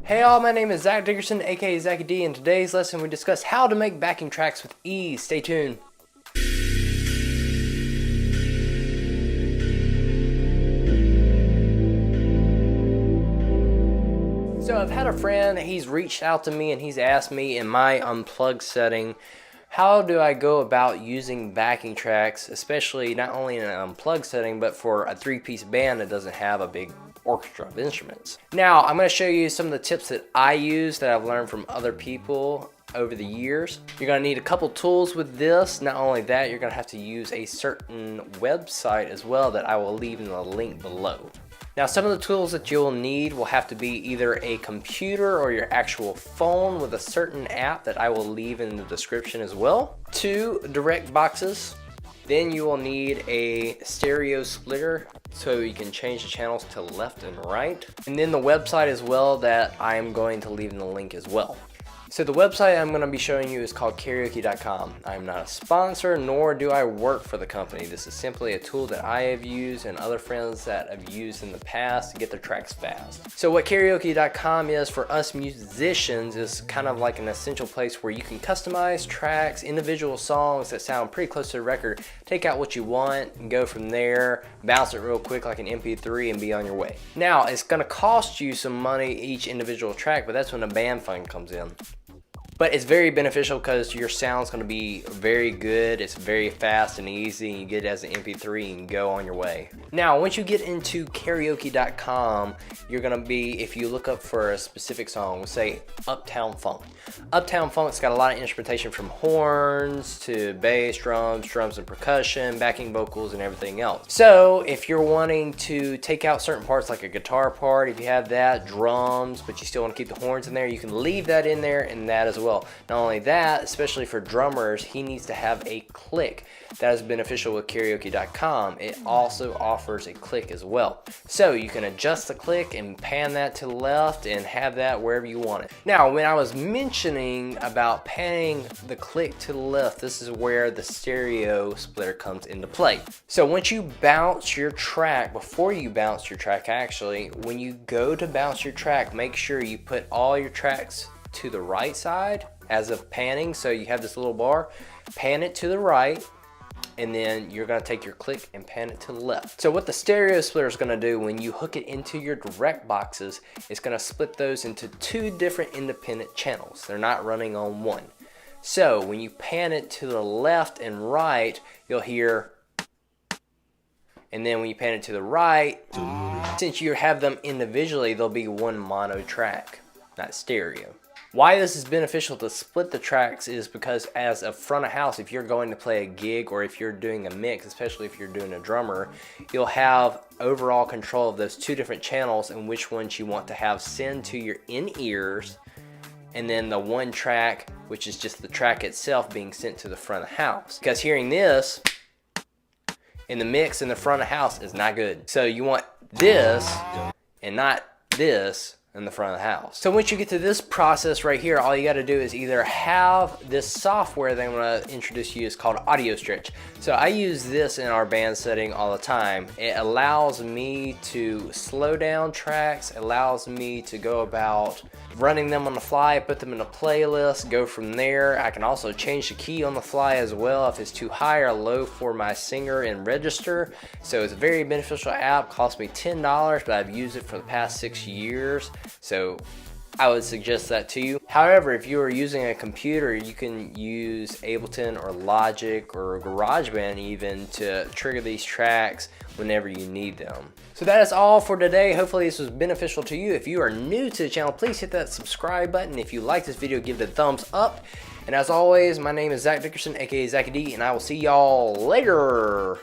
Hey all, my name is Zach Dickerson, aka Zachy D. In today's lesson we discuss how to make backing tracks with ease. Stay tuned. So I've had a friend, he's reached out to me and he's asked me in my unplugged setting, how do I go about using backing tracks, especially not only in an unplugged setting, but for a three-piece band that doesn't have a big orchestra of instruments. Now, I'm going to show you some of the tips that I use that I've learned from other people over the years. You're going to need a couple tools with this. Not only that, you're going to have to use a certain website as well that I will leave in the link below. Now, some of the tools that you'll need will have to be either a computer or your actual phone with a certain app that I will leave in the description as well. 2 direct boxes. Then you will need a stereo splitter so you can change the channels to left and right. And then the website as well that I'm going to leave in the link as well. So the website I'm going to be showing you is called karaoke.com. I'm not a sponsor, nor do I work for the company. This is simply a tool that I have used and other friends that have used in the past to get their tracks fast. So what karaoke.com is for us musicians is kind of like an essential place where you can customize tracks, individual songs that sound pretty close to the record, take out what you want and go from there, bounce it real quick like an MP3 and be on your way. Now, it's going to cost you some money each individual track, but that's when the band fund comes in. But it's very beneficial because your sound's going to be very good. It's very fast and easy. And you get it as an MP3 and go on your way. Now, once you get into karaoke.com, you're going to be, if you look up for a specific song, we'll say Uptown Funk. Uptown Funk's got a lot of instrumentation from horns to bass, drums and percussion, backing vocals and everything else. So if you're wanting to take out certain parts like a guitar part, if you have that, drums, but you still want to keep the horns in there, you can leave that in there and that as well. Not only that, especially for drummers, he needs to have a click. That is beneficial with karaoke.com. It also offers a click as well. So you can adjust the click and pan that to the left and have that wherever you want it. Now, when I was mentioning about panning the click to the left, this is where the stereo splitter comes into play. So once you bounce your track, before you bounce your track actually, when you go to bounce your track, make sure you put all your tracks to the right side as of panning. So you have this little bar, pan it to the right, and then you're going to take your click and pan it to the left. So what the stereo splitter is going to do when you hook it into your direct boxes, it's going to split those into 2 different independent channels. They're not running on one. So when you pan it to the left and right, you'll hear, and then when you pan it to the right, since you have them individually, they'll be one mono track, not stereo. Why this is beneficial to split the tracks is because as a front of house, if you're going to play a gig or if you're doing a mix, especially if you're doing a drummer, you'll have overall control of those 2 different channels and which ones you want to have send to your in-ears, and then the one track, which is just the track itself, being sent to the front of house. Because hearing this in the mix in the front of house is not good. So you want this and not this in the front of the house. So once you get to this process right here, all you got to do is either have this software that I'm going to introduce you is called Audio Stretch. So I use this in our band setting all the time. It allows me to slow down tracks, allows me to go about running them on the fly, put them in a playlist, go from there. I can also change the key on the fly as well if it's too high or low for my singer and register. So it's a very beneficial app, cost me $10, but I've used it for the past 6 years. So I would suggest that to you. However, if you are using a computer, you can use Ableton or Logic or GarageBand even to trigger these tracks whenever you need them. So that is all for today. Hopefully this was beneficial to you. If you are new to the channel, please hit that subscribe button. If you like this video, give it a thumbs up. And as always, my name is Zach Dickerson, aka Zachy D, and I will see y'all later.